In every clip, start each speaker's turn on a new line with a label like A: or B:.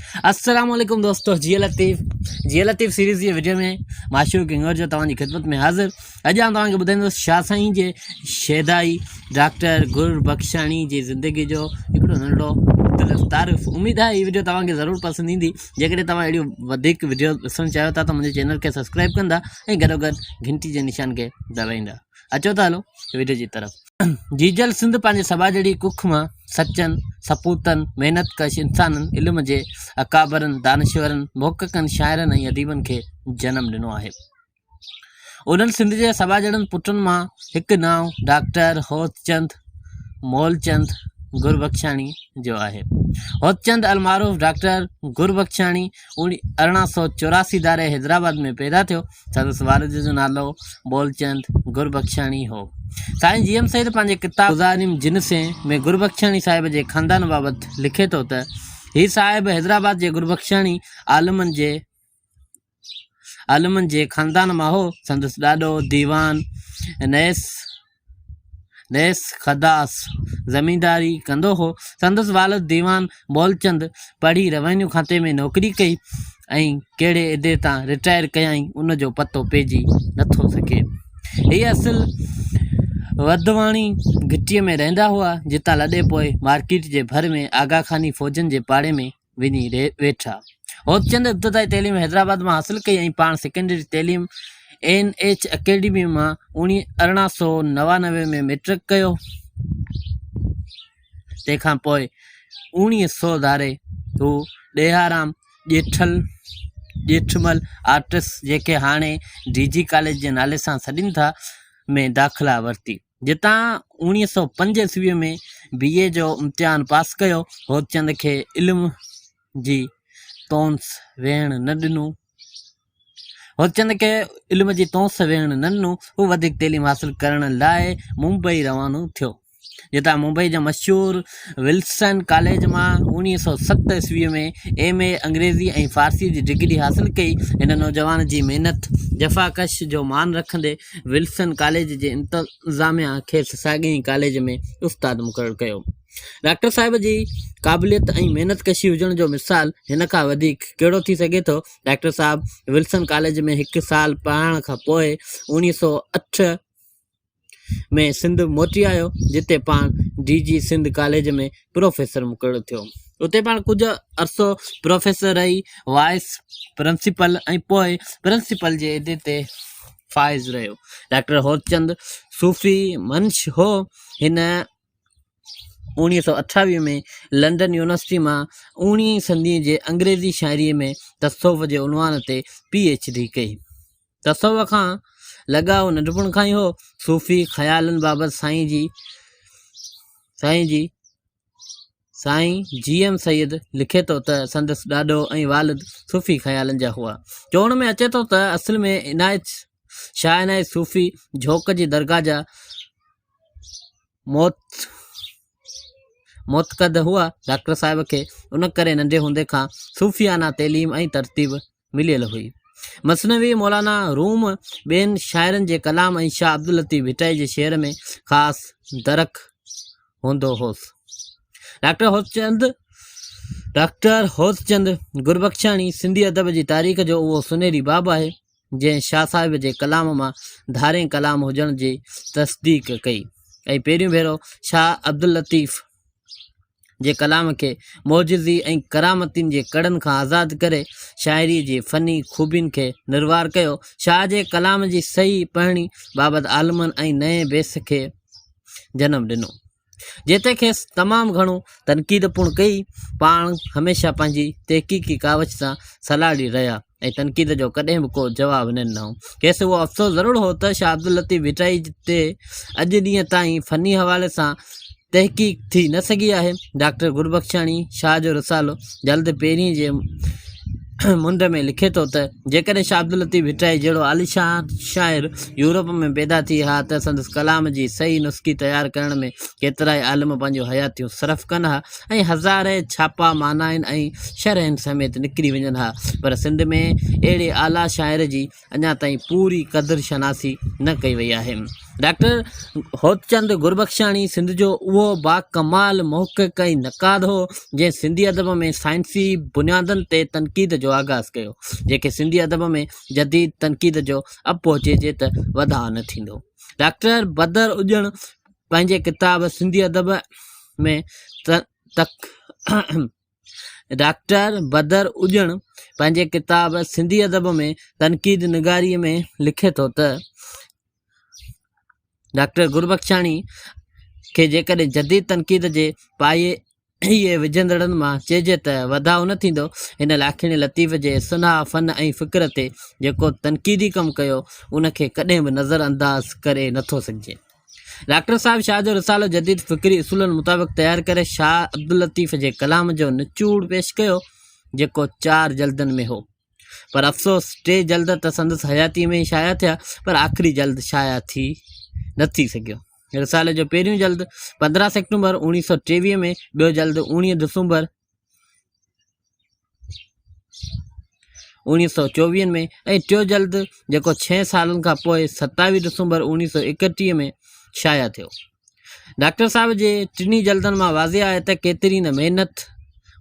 A: अस्सलाम वालेकुम दोस्तों, जिया लतीफ़ सीरीज़ जी वीडियो में माशूक किंगर जो तव्हांजी ख़िदमत में हाज़िर। अॼु आउं तव्हांखे ॿुधाईंदुसि शाह साईं जे शहदाई डॉक्टर गुरबख्शाणी जी ज़िंदगी जो हिकिड़ो नंढड़ो मुख़्तलिफ़ तारीफ़। उम्मीद है ये वीडियो तव्हांखे ज़रूरु पसंदि ईंदी। जेकॾहिं तव्हां अहिड़ियूं वधीक वीडियो ॾिसणु चाहियो था त मुंहिंजे चैनल खे सब्सक्राइब कंदा ऐं गॾोगॾु घंटी जे निशान खे दॿाईंदा। अचो त हलो वीडियो जी तरफ़। जीजल सिंध पंहिंजे सभा जहिड़ी कुख मां सचनि सपूतनि महिनतकश इंसाननि इल्म जे अकाबरनि दानश्वरनि मोहक़क़नि शाइरनि ऐं अदीबनि खे जनमु ॾिनो आहे। उन्हनि सिंध जे सभा जहिड़नि पुटनि मां हिकु नाव डॉक्टर होतचंद मोलचंद गुरबख्शाणी जो आहे। होतचंद अलमारूफ़ डॉक्टर गुरबख्शाणी 1884 दारे हैदराबाद में पैदा थियो। संदसि वालिद जो नालो मोलचंद गुरबख्शाणी हो। साईं जीएम सईद पंहिंजे किताब गुज़ारिम जिनसे में गुरबख्शाणी साहिब जे ख़ानदान बाबति लिखे थो त हीउ साहिब हैदराबाद जे गुरबख्शाणी आलमनि जे ख़ानदान मां हो। संदसि ॾाॾो दीवान नैस खदास ज़मींदारी कंदो हो। संदसि वालिद दीवान मोलचंद पढ़ी रेवेन्यू खाते में नौकरी कई ऐं कहिड़े इहदे तां रिटायर कयाईं उन जो पतो पइजी नथो सघे। हीअ असुल वधवाणी घिटीअ में रहंदा हुआ, जितां लॾे पोइ मार्केट जे भर में आगा खानी फ़ौजनि जे पाड़े में वञी वेठा। होतचंद इब्तिदाई तइलीम हैदराबाद मां हासिलु कई ऐं पाण सेकेंडरी तइलीम NH अकेडमी मां 1899 में मैट्रिक कयो। तंहिंखां पोइ 1900 धारे हू ॾेहाराम ॼेठमल आर्टिस्ट जेके हाणे DG कॉलेज जे नाले सां सॾनि था में दाख़िला वरिती, जितां 1905 ईस्वीअ में BA जो इम्तिहान पास कयो। होतचंद खे इल्म जी तौंस वेहण न ॾिनो। हू वधीक तइलीम हासिलु करण लाइ मुंबई रवानो थियो, जितां मुंबई जे मशहूरु विल्सन कॉलेज मां 1907 ईस्वीअ में MA अंग्रेज़ी ऐं फ़ारसी जी डिग्री हासिलु कई। हिन नौजवान जी महिनत जफ़ाकश जो मान रखंदे विल्सन कॉलेज जे इंतिज़ामिया खे साॻिए कॉलेज में उस्ताद मुक़ररु कयो। डॉक्टर साहिब जी क़ाबिलियत ऐं महिनतकशी हुजण जो मिसाल हिन खां वधीक कहिड़ो थी सघे थो। डॉक्टर साहब विल्सन कॉलेज में 1 साल पढ़ण खां पोइ 1908 में सिंध मोटी आयो, जिते पाण DG सिंध कॉलेज में प्रोफेसर मुक़ररु थियो। उते पाण कुझु अरसो प्रोफेसर रही वाइस प्रिंसिपल ऐं पोइ प्रिंसिपल जे इहदे ते फ़ाइज़ रहियो। डॉक्टर होतचंद सूफ़ी मंश हो। हिन 1928 में लंडन यूनिवर्सिटी मां 19वीं सदी जे अंग्रेज़ी शाइरीअ में तसव्वुफ़ जे उनवान ते PhD कई। तसव्वुफ़ खां लॻाव नंढपण खां ई हो। सूफ़ी ख़यालनि बाबति साईं GM सईद लिखे थो त संदसि ॾाॾो ऐं वालिद सूफ़ी ख़यालनि जा हुआ। चवण में अचे थो त असल में शाह इनायत सूफ़ी झोक जी दरगाह जा मोतक़द हुआ। डॉक्टर साहिब खे उन करे नंढे हूंदे खां सूफ़ियाना तइलीम ऐं तरतीब मिलियल हुई। मसनवी मौलाना रूम ॿियनि शाइरनि जे कलाम ऐं शाह अब्दुल लतीफ़ भिटाई जे शेर में ख़ासि दरक हूंदो होसि। डॉक्टर होतचंद गुरबख्शाणी सिंधी अदब जी तारीख़ जो उहो सुनहरी बाब आहे, जंहिं शाह साहिब जे कलाम मां धारे कलाम हुजण जी तस्दीक कई ऐं पहिरियों भेरो शाह अब्दुल लतीफ़ जे कलाम खे मौजिज़ी ऐं करामतिन जे कड़नि खां आज़ादु करे शाइरी जी फ़नी खूबियुनि खे निर्वार कयो। शाह जे कलाम जी सही पढ़णी बाबति आलमनि ऐं नए बेस खे जनमु ॾिनो, जेते खेसि तमामु घणो तनक़ीदपूर्ण कई। पाण हमेशह पंहिंजी तहक़ीक़ी कावच सां सलाह ॾेई रहिया ऐं तनक़ीद जो कॾहिं बि को जवाबु न ॾिनो। खेसि उहो अफ़सोस ज़रूरु हो त शाह अब्दुल लतीफ़ भिटाई ते अॼु ॾींहं ताईं फ़नी हवाले सां तहक़ीक़ थी न सघी आहे। डॉक्टर गुरबख्शाणी शाह जो रिसालो जल्द पहिरीं जे मुंड में लिखे तो त जेकॾहिं शाह अब्दुल लतीफ़ भिटाई जहिड़ो आलिशान शाइर यूरोप में पैदा थी हा त संदसि कलाम जी सही नुस्ख़ी तयारु करण में केतिरा ई आलिम पंहिंजो हयातियूं सरफ़ कनि हा ऐं हज़ार छापा माना आहिनि ऐं शरहनि समेत निकिरी वञनि हा, पर सिंध में अहिड़े आला शाइर जी अञा ताईं पूरी क़दुरु शनासी न कई वई आहे। डॉक्टर होतचंद गुरबख्शाणी सिंध जो उहो बाकमाल मुहक़िक़ ऐं नक़ाद हो जंहिं सिंधी अदब में साइंसी बुनियादनि ते तनक़ीद जो आगाज़ कयो, जेके सिंधी अदब में जदीद तनक़ीद जो अपो चइजे त वधा न थींदो। डॉक्टर बदर उजण पंहिंजे किताब सिंधी अदब में डॉक्टर बदर उजण पंहिंजे किताब सिंधी अदब में तनक़ीद निगारीअ में लिखे थो त डॉक्टर गुरबख्शाणी खे जेकॾहिं जदीद तनक़ीद जे पाए इहे विझंदड़नि मां चइजे त वधाउ न थींदो, हिन लाखिणी लतीफ़ जे सुना फ़न ऐं फ़िक्र ते जेको तनक़ीदी कमु कयो उनखे कॾहिं बि नज़र अंदाज़ करे नथो सघिजे। डॉक्टर साहिब शाह जो रिसालो जदीद फ़िक्री उसूलनि मुताबिक़ तयारु करे शाह अब्दुल लतीफ़ जे कलाम जो निचूड़ पेश कयो, जेको 4 जल्दनि में हो, पर अफ़सोस 3 जल्द त संदसि हयाती में ई शाया थिया, पर आख़िरी जल्द शाया थी न थी सघियो। रिसाले जो पहिरियों जल्द 15 सेप्टेम्बर 1923 में, ॿियो जल्द 19 दिसंबर 1924 में ऐं टियों जल्द जेको 6 सालनि खां पोइ 27 दिसंबर 1931 में शाया थियो। डॉक्टर साहिब जे टिनी जल्दनि मां वाज़िह आहे त केतिरी न महिनत,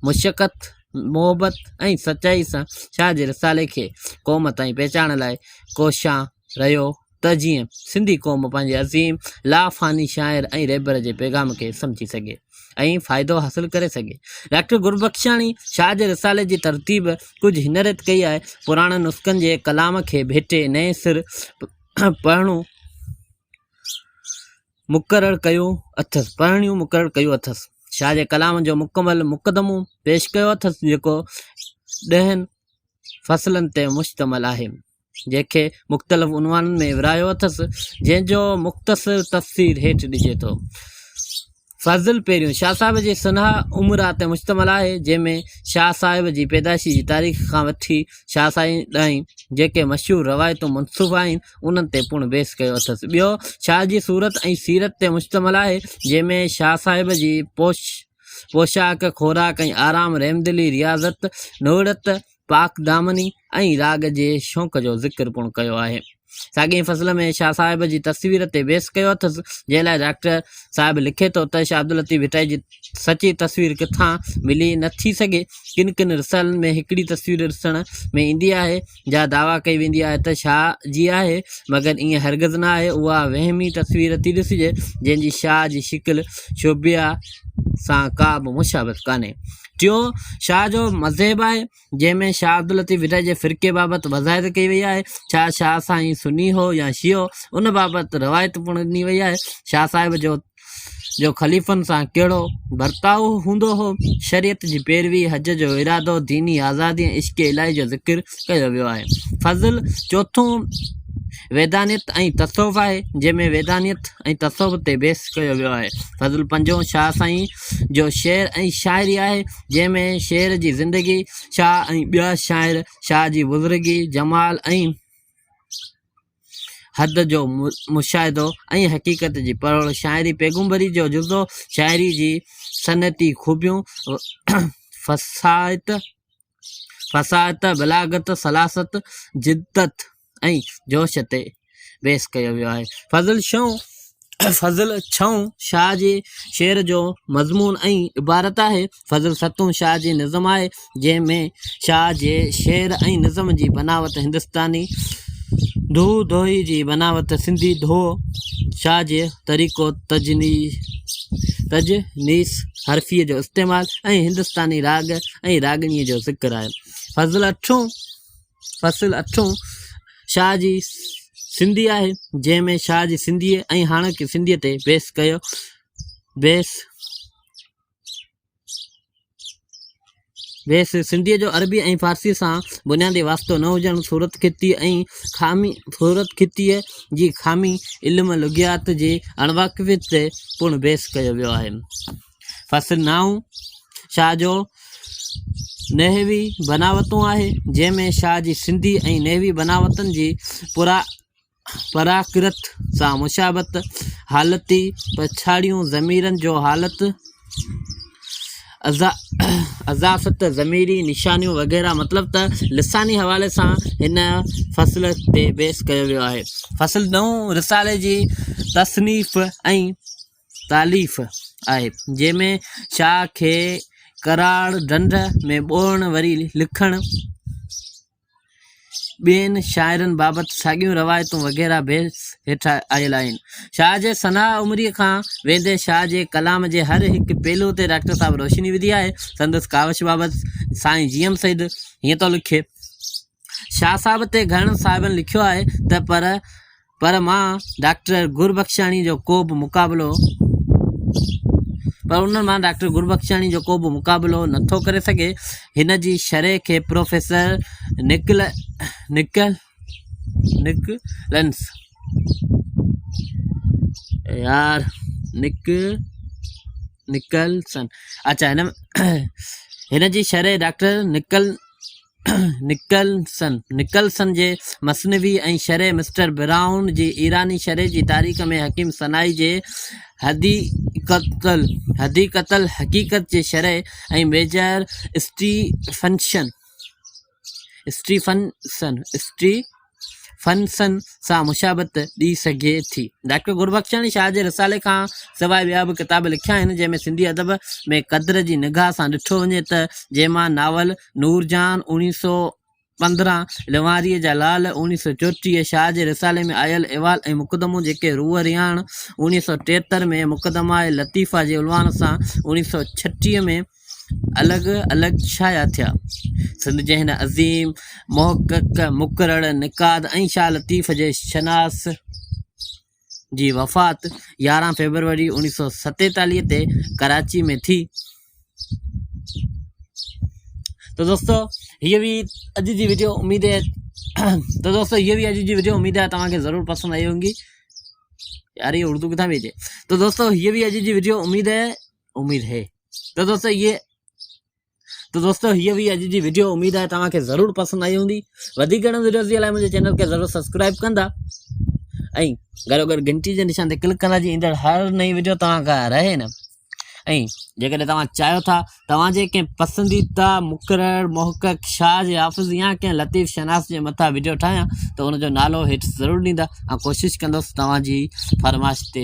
A: मुशक़त, मोहबत ऐं सचाई सां शाह जे रिसाले खे क़ौम ताईं पहचान लाइ कोशां रहियो त जीअं सिंधी क़ौम पंहिंजे अज़ीम लाफ़ानी शाइर ऐं रहबर जे पैगाम खे सम्झी सघे ऐं फ़ाइदो हासिल करे सघे। डॉक्टर गुरबख्शाणी शाह जे रिसाले जी तरतीब कुझु हिन रीति कई आहे। पुराणनि नुस्ख़नि जे कलाम खे भेटे नए सिर पढ़णियूं मुक़ररु कयो अथसि। शाह जे कलाम जो मुकमल मुक़दमो पेश कयो अथसि, जेको 10 फ़सलनि ते मुश्तमिल आहे, जंहिंखे मुख़्तलिफ़ उनवाननि में विरायो अथसि, जंहिंजो मुख़्तसिर तफ़सीर हेठि ॾिजे थो। फ़ज़ल पहिरियों शाह साहिब जे सनहा उमरा ते मुश्तमिल आहे, जंहिंमें शाह साहिब जी पैदाइशी जी तारीख़ खां वठी शाह साईं ताईं जेके मशहूरु रवायतूं मनसूब आहिनि उन्हनि ते पिणु बेस कयो अथसि। ॿियो शाह जी सूरत ऐं सीरत ते मुश्तमिल आहे, जंहिंमें शाह साहिब जी पोशाक, खोराक ऐं आराम, रहमदिली, रियाज़त, नोड़त, पाक दामनी ऐं राग जे शौक़ जो ज़िक्र पिणु कयो आहे। साॻी फ़ज़ल में शाह साहिब जी तस्वीर ते बेस कयो अथसि, जंहिं लाइ डॉक्टर साहिब लिखे थो त शाह अब्दुल लतीफ़ भिटाई जी सची तस्वीर किथां मिली नथी सघे। किन रिसालनि में हिकिड़ी तस्वीर ॾिसण में ईंदी आहे, जा दावा कई वेंदी आहे त शाह जी आहे, मगर ईअं हरगिज़ न आहे। उहा वहमी तस्वीर थी ॾिसिजे, जंहिंजी शाह जी शिकिल शोबिया सां का बि मुशाबत कान्हे। टियों शाह जो मज़हब आहे, जंहिंमें शाह अब्दुल लतीफ़ भिटाई जे फ़िरके बाबति वज़ाहिर कई वई आहे। छा शाह साईं सुन्नी हो या शियो, उन बाबति रवायत पिणु ॾिनी वई आहे। शाह साहिब जो ख़लीफ़नि सां कहिड़ो बर्ताव हूंदो हो, शरीयत जी पैरवी, हज जो इरादो, दीनी आज़ादी ऐं इश्क़ इलाही जो ज़िक्र कयो वियो आहे। फ़ज़ल चौथों वैदानियत ऐं तसव्वुफ़ आहे, जंहिंमें वैदानियत ऐं तसव्वुफ़ ते बेस कयो वियो आहे। फ़ज़ल पंजों शाह साईं जो शेर ऐं शाइरी आहे, जंहिंमें शेर जी ज़िंदगी, शाह ऐं ॿिया शाइर, शाह जी बुज़ुर्गी, जमाल ऐं हद जो मुशाहिदो ऐं हक़ीक़त जी परोड़, शाइरी पैगुंबरी जो जुज़ो, शाइरी जी सनती खूबियूं, फसायत, बलागत, सलासत, जिद्दत ऐं जोश ते बेस कयो वियो आहे। फ़ज़ल छहों शाह जे शेर जो मज़मून ऐं इबारत आहे। फ़ज़ल सतों शाह जी निज़म आहे, जंहिंमें शाह जे शेर ऐं निज़म जी बनावट हिंदुस्तानी, दोही जी बनावट सिंधी धो, शाह जे तरीक़ो तजनीस, हरफ़ीअ जो इस्तेमाल ऐं हिंदुस्तानी राग ऐं रागणीअ जो ज़िक्र आहे। फ़ज़ल अठों शाह जी सिंधी आहे, जंहिंमें शाह जी सिंधीअ ऐं हाणोकी सिंधीअ ते बेस सिंधीअ जो अरबी ऐं फ़ारसी सां बुनियादी वास्तो न हुजणु, सूरत खितीअ जी खामी, इल्म लुगियात जी अणवाक़िफ़ियत ते पिणु बेस कयो वियो आहे। फ़ज़ल 9 शाह जो नेहवी बनावतूं आहे, जंहिंमें शाह जी सिंधी ऐं नेहवी बनावतनि जी पराकृत सां मुशाबत, हालती पछाड़ियूं ज़मीरनि जो हालत, अज़ाफ़त, ज़मीरी निशानियूं वग़ैरह। मतिलबु त लिसानी हवाले सां हिन फ़सल ते बेस कयो वियो आहे। फ़सल 9 रिसाले जी तसनीफ़ ऐं तालीफ़ आहे, जंहिंमें शाह खे कराड़ ढंढ में ॿोड़ण वरी लिखणु, ॿियनि शाइरनि बाबति साॻियूं रवायतूं वग़ैरह बेस हेठि आयल आहिनि। शाह जे सना उमिरि खां वेंदे शाह जे कलाम जे हर हिकु पहलू ते डॉक्टर साहब रोशनी विधी आहे। संदसि कावश बाबति साईं GM सईद हीअं थो लिखे, शाह साहब ते घणनि साहिबनि लिखियो आहे त पर मां डॉक्टर गुरबख्शाणी जो को बि मुक़ाबिलो नथो करे सघे। हिन जी शरह खे प्रोफेसर निकलसन अच्छा हिन जी शरह डॉक्टर निकलसन जे मसनवी ऐं शरह मिस्टर ब्राउन जी ईरानी शरह जी तारीख़ में हकीम सनाई जे हक़ीक़त जे शरह ऐं मेजर स्टीफनसन सां मुशाबत ॾी सघे थी। डॉक्टर गुरबख्शाणी शाह जे रिसाले खां सवाइ ॿिया बि किताब लिखिया आहिनि, जंहिंमें सिंधी अदब में क़द्र जी निगाह सां ॾिठो वञे त जंहिंमां नावल नूरजान 1915, लिवारीअ जा लाल 1934, शाह जे रिसाले में आयल अहवाल ऐं मुक़दमो जेके रूह रियाण 1973 में, मुक़दमा लतीफ़ा जे उल्वान सां 1936 में अलॻि अलॻि शाया थिया। सिंध जे हिन अज़ीम मुहक़क़ मुक़रर निकाद ऐं शाह लतीफ़ जे शनास जी वफ़ात 11 फरवरी 1947 ते कराची में थी। तो दोस्तों ये भी अॼु जी वीडियो उम्मीद है तव्हांखे ज़रूर पसंद आई होंगी। यार ये उर्दू किताब भेजे। तो दोस्तों ये भी अॼु जी वीडियो उम्मीद है तव्हांखे ज़रूर पसंद आई हूंदी। वधीक घणनि वीडियोज़ जे लाइ मुंहिंजे चैनल खे ज़रूर सब्सक्राइब कंदा ऐं गॾोगॾु घंटी जे निशान ते क्लिक कंदा, जी ईंदड़ हर नई वीडियो तव्हांखां रहे न। ऐं जेकॾहिं तव्हां चाहियो था तव्हांजे कंहिं पसंदीदा मुक़रर मुहक़क़ शाह जे हाफ़िज़ या कंहिं लतीफ़ शनास जे मथां वीडियो ठाहियां त उनजो नालो हेठि ज़रूरु ॾींदा ऐं कोशिशि कंदुसि तव्हांजी फरमाइश ते